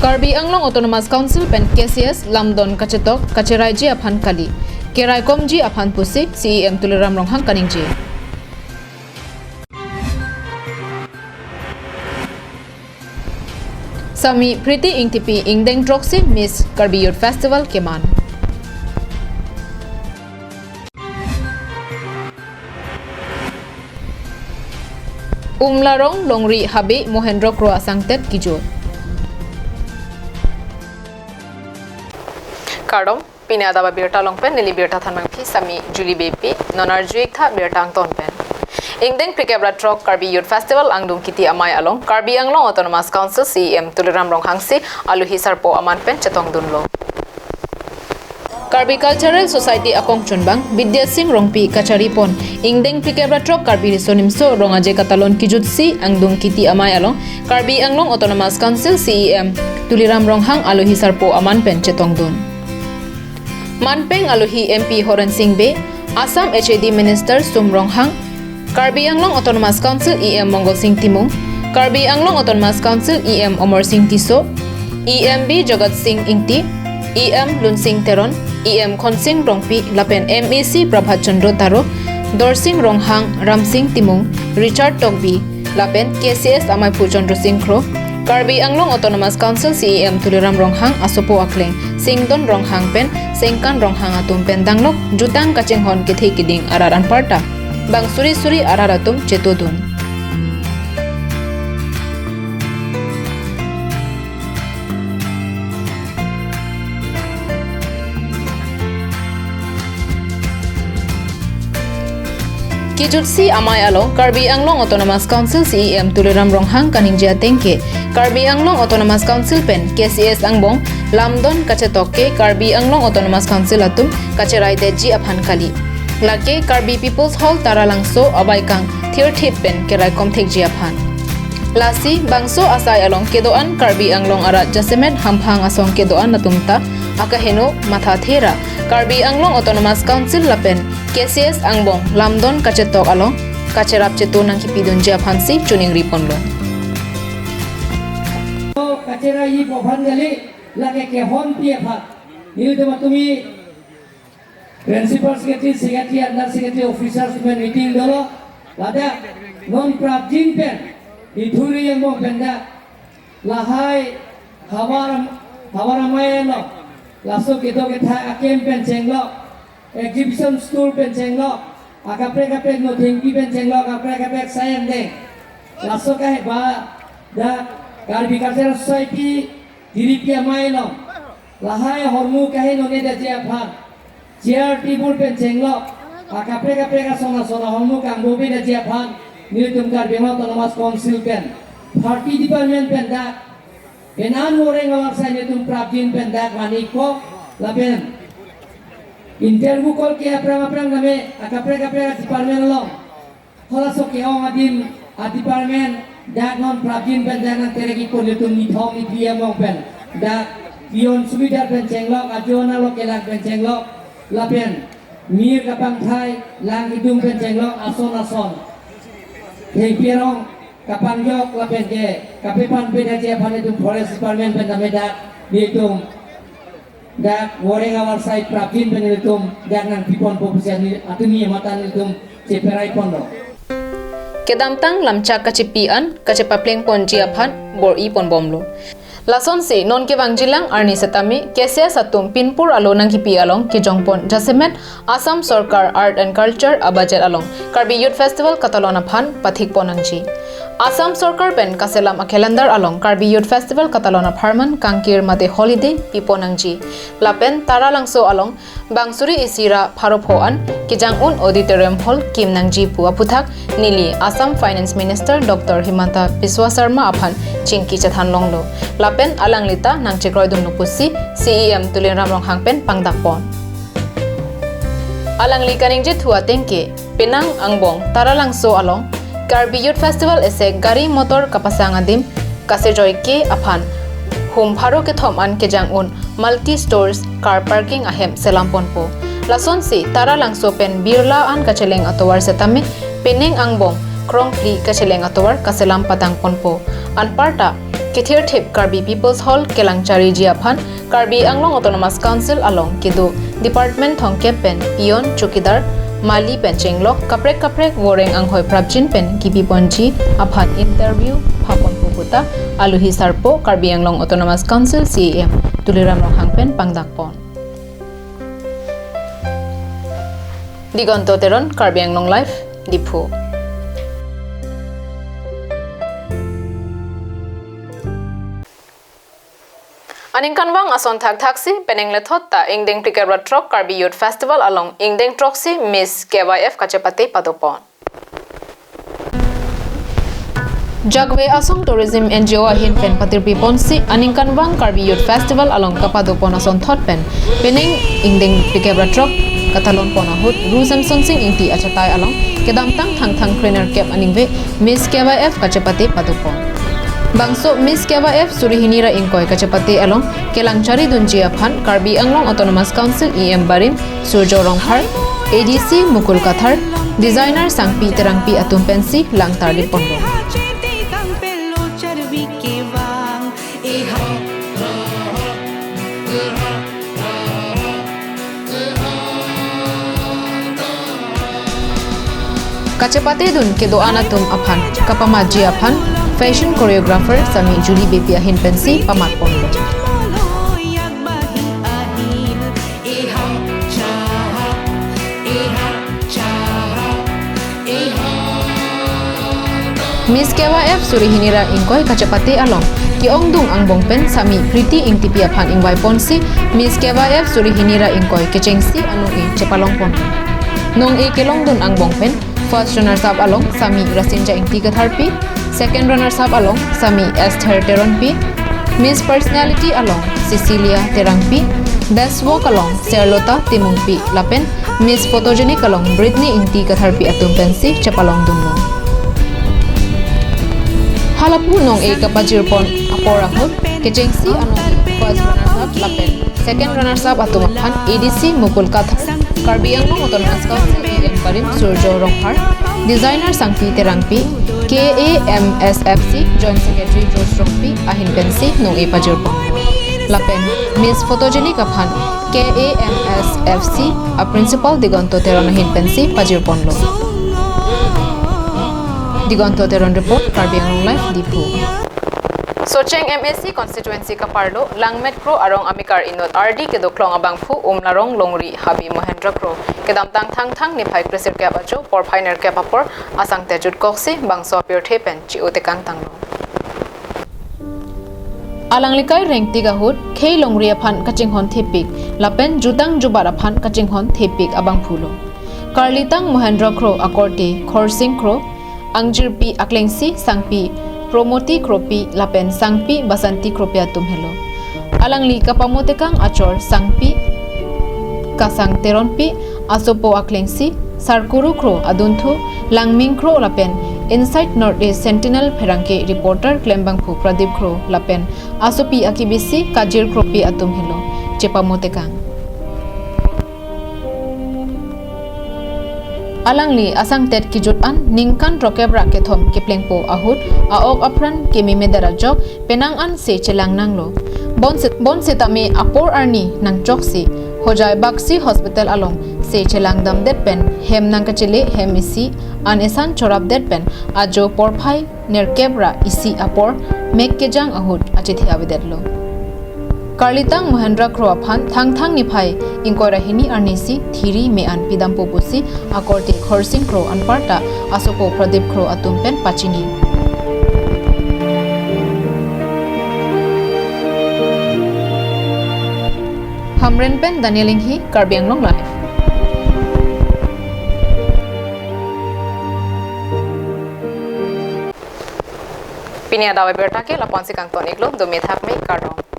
Karbi Anglong Autonomous Council pen KCS Lamdon Kachetok Kacherai ji aphan kali Kerai Komji aphan pusi CEM Tuliram Ronghang Kaningji Sami Priti Ingtipi Ingdeng Troxi Miss Karbi Youth Festival Keman Umlarong Longri Habi Mohendro Kroa Sangtet Kijur Kardom Pinada Birta Longpen Nili Birta Thanmangpi Sami Juli Bepi Nonarjuik Tha Birtang Tonpen Ingdeng Prikebra Trok Karbi Youth Festival Angdum Kiti Amai Along Karbi Anglong Autonomous Council CEM Tuliram Ronghangsi Aluhi Sarpo Amanpen Chetong Dunlo Karbi Cultural Society Akong Chunbang Vidya Singh Rongpi Kachari Pon Ingdeng Prikebra Trok Karbi Risonimso Rongaje Katalon Kijutsi Angdum Kiti Amai Along Karbi Anglong Autonomous Council CEM Tuliram Ronghang Aluhi Sarpo Amanpen Chetong Dun Manpeng Aluhi MP Horan Singh Be Assam HAD Minister Sum Ronghang Karbi Anglong Autonomous Council EM Mongol Singh Timung Karbi Anglong Autonomous Council EM Omar Singh Tiso EMB Jagat Singh Ingti EM Lun Singh Teron EM Khon Singh Rongpi Lapen MEC Prabhat Chandra Taro Dor Singh Ronghang Ram Singh Timung Richard Togbi Lapen KCS Amai Pu Chandra Singh Kro Karbi Anglong Autonomous Council CEM Tuliram Ronghang Asopo Akleng Singdon Ronghang Pen Sengkan Ronghang Atum Pen Danglok Jutang Kachenghon Kithi Kiding Araran Parta Bang Suri Suri Araratum Chetodun Kijutsi Amai Along Karbi Anglong Autonomous Council CEM Tuliram Ronghang Kaningja Tengke Karbi Anglong Autonomous Council Pen KCS Angbong Lamdon Kachetoke Karbi Anglong Autonomous Council Atum Kacherai Deji Aphan Kali Lake Karbi People's Hall Taralangso Abaikang Thir Thip Pen Kerai Komthek Ji Aphan Lasi Bangso Asai Along Kedoan Karbi Anglong Ara Jasemet Hamphang Asong Kedoan Natumta Akaheno Matha Thera Karbi Anglong Autonomous Council Lapen KCS Angbong Lamdon Kachetok Along Kacherap Cheto Nang Kipidun Ji Aphan Si Chuning Ripon Lo Kacherai Pophan Gali Lake Kehon Piapha Nilutama Tumi Principal Secretary, Under Secretary Officers meeting dolo, lada non prabjin pen, ituri yang mau benda, lahai hawaramai lo, langsung kita akem pen cenglo, exhibition school pen cenglo, akapre no tinggi pen cenglo, akapre sayang deh, langsung kah da Karbi Cultural Society diri pia mai lo, lahai hormu kah no ne dah siapa. Chair table pen cenglo, akapre sona homu kang bobi da jiaphan, Niltum Karbi Autonomous Council pen, Party Department pen da, penan moreng awak saya Niltum Prabjin pen da maniko, lapen. Interview call kia prang name, akapre department long, hola so kia adim a department da non Prabjin pen da nang teregi ko Niltum nithong nitia mong pen, da Dion Subidar pen cenglo, ajona lo kelang pen cenglo. Lapen mir kapang thai lang hidung pen cenglo ason hei pierong kapang yok lapen ke kapepan peda je phane tum forest department pen nameda ditum dak wareng awal sai prabin pen ditum dak nang pipon popusian atuni matan ditum ceperai pondo Kedamtang lamcha kachipian kachepapleng pon ji aphan bor I pon bomlo Lason se non ke bangjilang arni setami kesia satum pinpur alo nang hipi along ke jongpon jasemet Assam Sarkar Art and Culture abajet along Karbi Youth Festival Katalona phan pathik ponangji Assam Sarkar pen kaselam akhelandar along Karbi Youth Festival Katalona pharman kangkir mate holiday piponangji lapen taralangso along bangsuri isira pharophoan kijang-un auditorium hall kim nangji puwa puthak nili Assam Finance Minister Dr. Himanta Biswa Sharma aphan chingki chathan longlo Lapen alanglita nang chekroi dum nupusi CEM Tuliram Ronghang pen pangdakpon Alangli kaningje thua tengke penang angbong taralangso along Karbi Youth Festival ese gari motor kapasang adim kasejoi ke aphan hum pharo ke thoman ke jangun multi stores car parking ahem selampon po lason si taralangso pen birla an kacheleng atowar setame peneng angbong krongpli kacheleng atowar kaselam patang ponpo anparta Kithir Thip Karbi People's Hall Kelangchari Jiaphan Karbi Anglong Autonomous Council along Kidu Department Thongkep Pen Pion Chukidar Mali Pen Chenglok Kaprek Wareng Anghoi Prabjin Pen Kipi Ponji Aphan Interview Phapon Puputa Aluhi Sarpo Karbi Anglong Autonomous Council CAM Tuliram Longhang Pen Pangdakpon Digonto Teron Karbi Anglong Life Dipu Aningkanwang ason taksi penengle thotta ingdeng tikebra trok Karbi Youth Festival along ingdeng troksi Miss KYF Kachapate Padopon Jagwe Asong Tourism NGO ahin pen patir piponsi Aningkanwang Karbi Youth Festival along Kapadopon ason thot pen peneng ingdeng tikebra trok Katalon Ponahut Ruzen Sonsing ingti achatai along kedamtang thang trainer cap aningve Miss KYF Kachapate Padopon Bangso Miss KYF Surihinira Ingkoy Kachapate along Kelangchari Dunjia Phan Karbi Anglong Autonomous Council EM Barim Surjo Ronghar ADC Mukul Kathar Designer Sangpi Terangpi Atumpensi Langtar Lipondong Kachapate Dun Kedo Anatum Aphan Kapamaji Aphan Fashion choreographer Sami Julie Bepi ahin pensi pamat pondo. Miss KYF Surihinira Ingkoy Kachapate along Kiong Dung ang bongpen Sami Kriti Ingtipi aphan ingway ponsi Miss KYF Surihinira Ingkoy Kechengsi anu Chepalong pondo. Nong Kelong Dun ang bongpen First runners up along Sami Rasinja Ingti Katharpi Second runners-up along Sami Esther Teronpi, Miss Personality along Cecilia Terangpi, Best Walk along Serlota Timungpi Lapen, Miss Photogenic along Britney Inti Katharpi Atumpensi Chapalong Dunmo. Halapu nong kapajirpon aporahut Kechengsi anong first runners-up Lapen, second runners-up Atumaphan ADC Mukul Kathar, Karbi Anglong Autonomous Council EM Barim Surjo Ronghar, Designer Sangpi Terangpi, KAMSFC Joint Secretary Jose Rongpi ahin pensi nong ipajirpon. Lapen Miss Photogenic aphan KAMSFC a Principal Digonto Teron ahin pensi pajirpon lo. Digonto Teron Report Karbi Anglong Life Dipu. Socheng MSC Constituency Kaparlo Langmet Kro arong amikar inot RD kedoklong abang phu umlarong longri Habi Mohendra Kro kedamtang thang niphai kresir kap ajo por phainer kap apor asang tejut koksi bangso pure thepen chi utekang tanglo Alanglikay reng tiga hut khei longri aphan kachinghon thepik lapen jutang jubara aphan kachinghon thepik abang phulo Karlitang Mohendra Kro akorte Khorsing Kro angjirpi aklengsi sangpi Promoti Kropi Lapen Sangpi Basanti Kropi Atum Hello Alangli Kapamotekang Achor Sangpi Kasang Teronpi Asopo Aklengsi Sarkuru Kro Adunthu Langming Kro Lapen Inside Northeast Sentinel Pherangke Reporter Klembangphu Pradeep Kro Lapen Asopi Akibisi Kajir Kropi Atum Hello Chepamotekang Alangli asang tet kijut an ningkan rokebra kethom kiplengpo ahut aok apran kemi medarajok penang an se chelang nanglo bon setame apor arni nang choksi hojai baksi hospital along se chelang dam det pen hem nang kachele hem isi an esan chorap det pen ajo porphai nerkebra isi apor mek kejang ahut achithi avedetlo Karlitang Mohendra Kro aphan thang niphai ingkora hini arnisi thiri me an pidampo pusi akorte Khorsing Kro anparta asopo Pradeep Kro atumpen pachini Hamren pen Danieling hi Karbi Anglong Live Pinia dawe bertake lapon sikang toniklo do methap me kardong